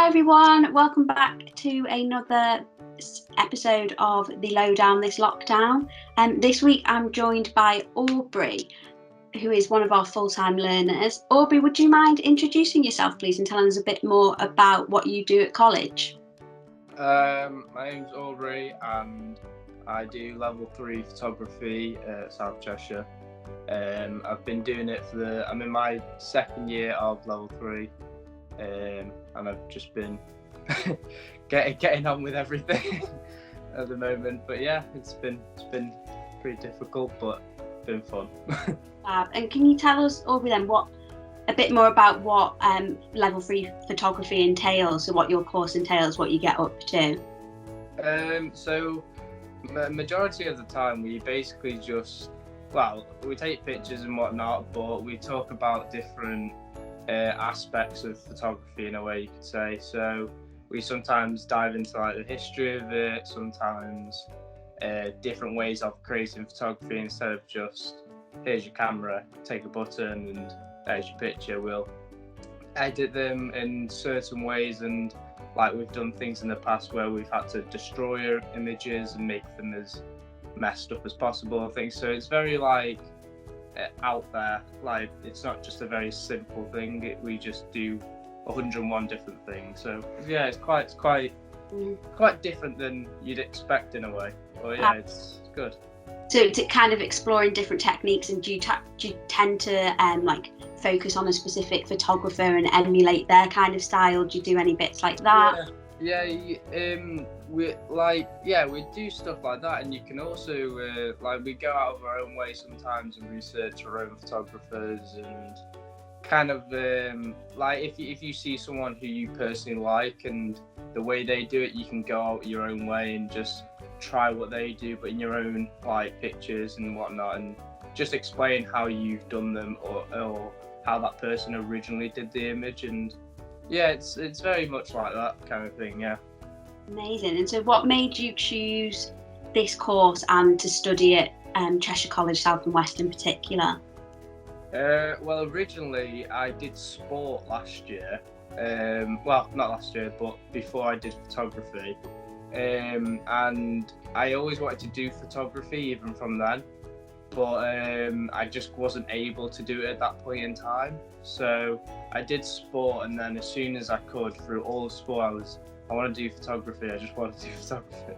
everyone, welcome back to another episode of the Lowdown this lockdown. This week I'm joined by Aubrey, who is one of our full-time learners. Aubrey, would you mind introducing yourself please and telling us a bit more about what you do at college? My name's Aubrey and I do level 3 photography at South Cheshire. I've been doing it I'm in my second year of level 3. And I've just been getting on with everything at the moment. But yeah, it's been pretty difficult, but been fun. And can you tell us, Aubrey, then a bit more about what level 3 photography entails, so what your course entails, what you get up to? So majority of the time we basically we take pictures and whatnot, but we talk about different aspects of photography in a way you could say. So we sometimes dive into like the history of it, sometimes different ways of creating photography instead of just here's your camera, take a button and there's your picture. We'll edit them in certain ways, and like we've done things in the past where we've had to destroy our images and make them as messed up as possible, I think. So it's very like out there, like it's not just a very simple thing. We just do 101 different things. So yeah, it's quite different than you'd expect in a way. But yeah, it's good. So to kind of exploring different techniques, and do you tend to like focus on a specific photographer and emulate their kind of style? Do you do any bits like that? Yeah, we do stuff like that, and you can also we go out of our own way sometimes and research our own photographers, and kind of if you see someone who you personally like and the way they do it, you can go out your own way and just try what they do, but in your own like pictures and whatnot, and just explain how you've done them or how that person originally did the image. And yeah, it's very much like that kind of thing. Yeah. Amazing. And so what made you choose this course and to study at Cheshire College South and West in particular? Well, originally I did sport last year. Well, not last year, but before I did photography. And I always wanted to do photography even from then, but I just wasn't able to do it at that point in time. So I did sport, and then as soon as I could, through all of sport, I want to do photography. I just want to do photography.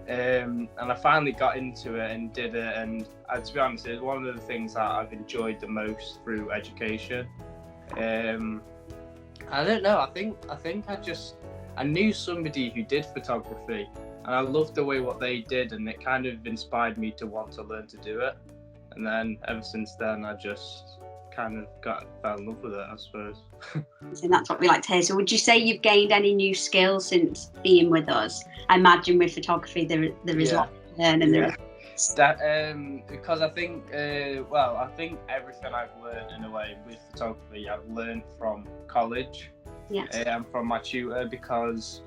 And I finally got into it and did it. And to be honest, it's one of the things that I've enjoyed the most through education. I don't know. I think I knew somebody who did photography, and I loved the way what they did, and it kind of inspired me to want to learn to do it. And then ever since then, I just kind of fell in love with it, I suppose. And that's what we like to hear. So would you say you've gained any new skills since being with us? I imagine with photography there is a lot to learn, and because I think I think everything I've learned in a way with photography I've learned from college. Yes. And from my tutor, because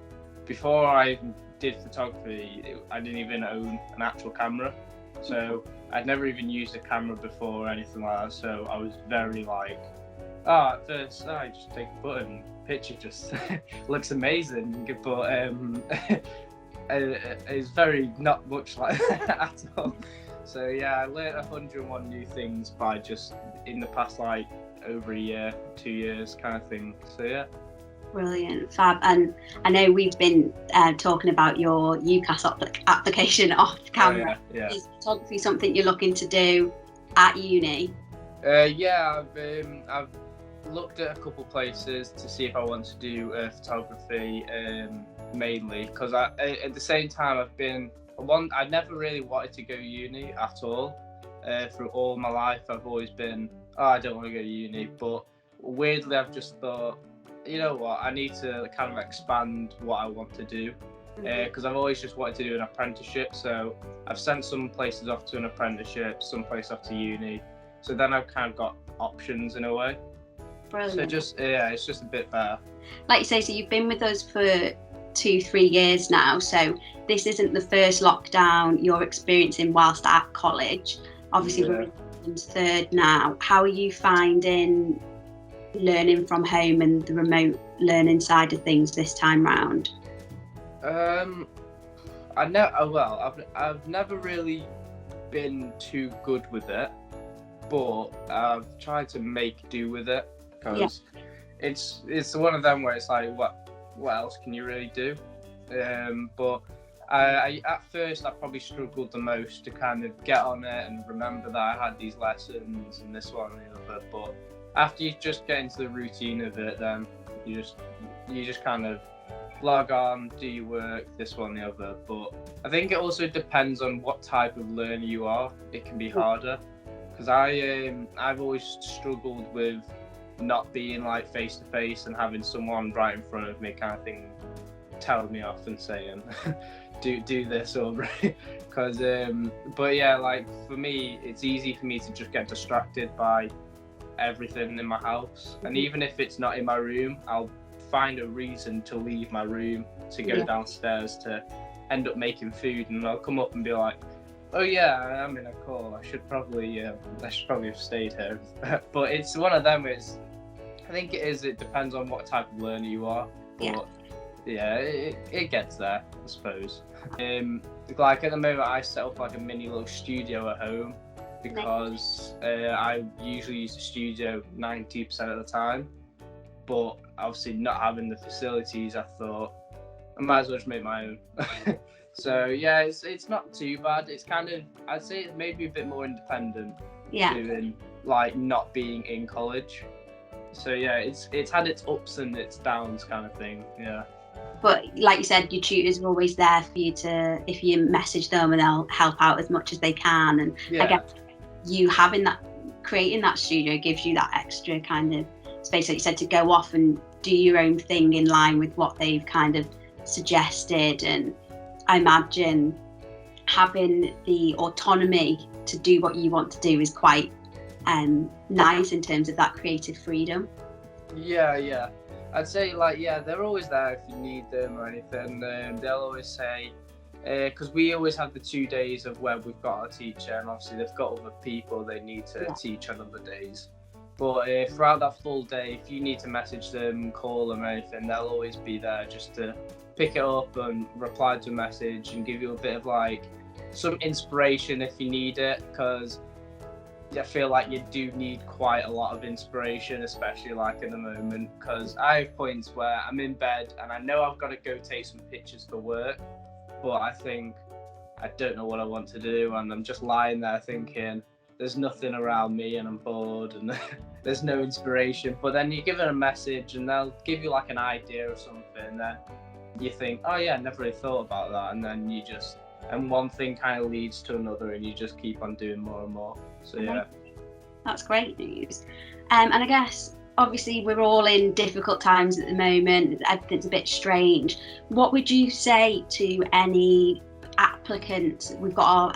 before I did photography I didn't even own an actual camera, so I'd never even used a camera before or anything like that. So I was very like, at first I just take a button, picture just looks amazing, but it's very not much like that at all. So yeah, I learned 101 new things by just in the past like over a year, 2 years kind of thing. So yeah. Brilliant, fab. And I know we've been talking about your UCAS application off camera. Oh, yeah. Is photography something you're looking to do at uni? Yeah, I've looked at a couple places to see if I want to do photography, mainly because at the same time I never really wanted to go uni at all. Through all my life I've always been, I don't want to go to uni, but weirdly I've just thought, you know what, I need to kind of expand what I want to do, because I've always just wanted to do an apprenticeship. So I've sent some places off to an apprenticeship, some place off to uni, so then I've kind of got options in a way. Brilliant. So it's just a bit better. Like you say, so you've been with us for 2-3 years now, so this isn't the first lockdown you're experiencing whilst at college. Obviously we're in third now. How are you finding learning from home and the remote learning side of things this time round? I know. Well, I've never really been too good with it, but I've tried to make do with it because it's one of them where it's like, what else can you really do? But I at first I probably struggled the most to kind of get on it and remember that I had these lessons and this one and the other. But after you just get into the routine of it, then you just kind of log on, do your work, this one, the other. But I think it also depends on what type of learner you are. It can be harder because I've always struggled with not being like face to face and having someone right in front of me kind of thing telling me off and saying do this, Aubrey. Because but yeah, like for me it's easy for me to just get distracted by everything in my house, and even if it's not in my room, I'll find a reason to leave my room to go downstairs to end up making food, and I'll come up and be like, oh yeah, I'm in a call, I should probably have stayed here. But it's one of them, I think it depends on what type of learner you are, but it gets there, I suppose. Like at the moment I set up like a mini little studio at home because I usually use the studio 90% of the time, but obviously not having the facilities, I thought I might as well just make my own. So yeah, it's not too bad. It's kind of, I'd say it's maybe a bit more independent doing like not being in college. So yeah, it's had its ups and its downs kind of thing. Yeah. But like you said, your tutors are always there for you to, if you message them, and they'll help out as much as they can. And I guess you creating that studio gives you that extra kind of space, like you said, to go off and do your own thing in line with what they've kind of suggested. And I imagine having the autonomy to do what you want to do is quite nice in terms of that creative freedom. Yeah. I'd say they're always there if you need them or anything. They'll always say, because we always have the 2 days of where we've got our teacher, and obviously they've got other people they need to teach on other days. But throughout that full day, if you need to message them, call them or anything, they'll always be there just to pick it up and reply to a message and give you a bit of like some inspiration if you need it, because I feel like you do need quite a lot of inspiration, especially like in the moment, because I have points where I'm in bed and I know I've got to go take some pictures for work, but I think I don't know what I want to do, and I'm just lying there thinking there's nothing around me and I'm bored and there's no inspiration. But then you give it a message and they'll give you like an idea or something, and then you think, oh yeah, I never really thought about that, and then and one thing kind of leads to another and you just keep on doing more and more. So yeah, that's great news. And I guess obviously we're all in difficult times at the moment, everything's a bit strange. What would you say to any applicants we've got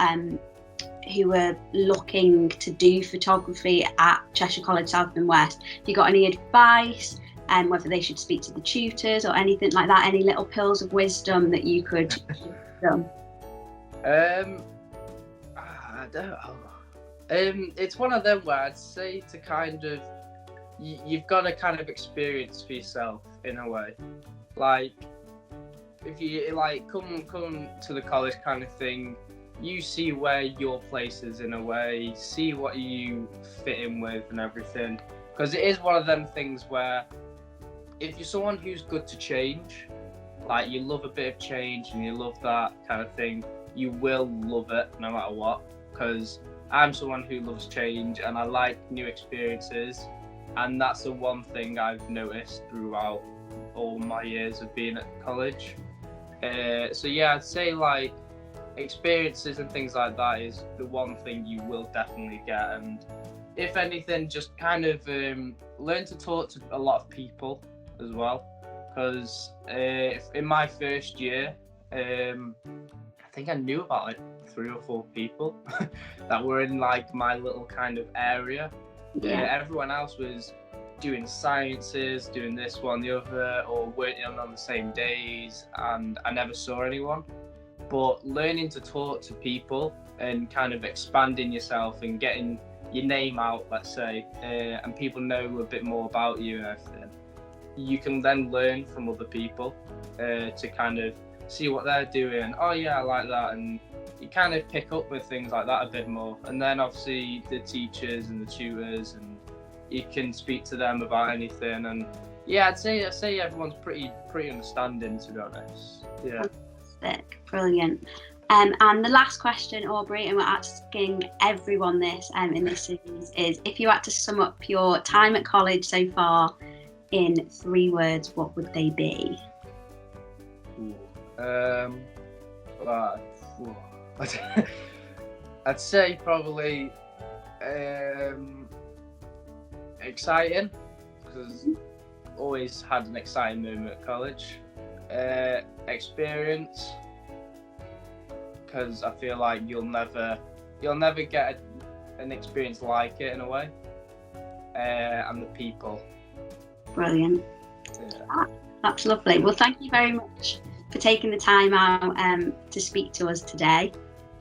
who are looking to do photography at Cheshire College South and West? Have you got any advice, and whether they should speak to the tutors or anything like that? Any little pills of wisdom that you could give them? I don't know. It's one of them where I'd say to kind of, you've got to kind of experience for yourself in a way. Like, if you like come to the college kind of thing, you see where your place is in a way, see what you fit in with and everything. Because it is one of them things where if you're someone who's good to change, like you love a bit of change and you love that kind of thing, you will love it no matter what. Because I'm someone who loves change and I like new experiences, and that's the one thing I've noticed throughout all my years of being at college. So yeah, I'd say like experiences and things like that is the one thing you will definitely get, and if anything, just kind of learn to talk to a lot of people as well, because in my first year I think I knew about like 3 or 4 people that were in like my little kind of area. Everyone else was doing sciences, doing this one, the other, or working on the same days, and I never saw anyone. But learning to talk to people and kind of expanding yourself and getting your name out, let's say, and people know a bit more about you and everything, you can then learn from other people to kind of see what they're doing. Oh yeah, I like that, and you kind of pick up with things like that a bit more. And then obviously the teachers and the tutors, and you can speak to them about anything. And yeah, I'd say everyone's pretty understanding, to be honest. Yeah. Fantastic, brilliant. And the last question, Aubrey, and we're asking everyone this in this series, is if you had to sum up your time at college so far in 3 words, what would they be? I'd say probably exciting, because always had an exciting moment at college. Experience, because I feel like you'll never get an experience like it in a way. And the people. Brilliant. Yeah. That's lovely. Well, thank you very much for taking the time out to speak to us today.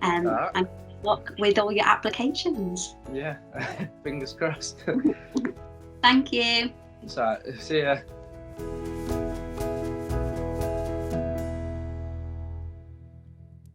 And good luck with all your applications. Yeah, fingers crossed. Thank you. So, see ya.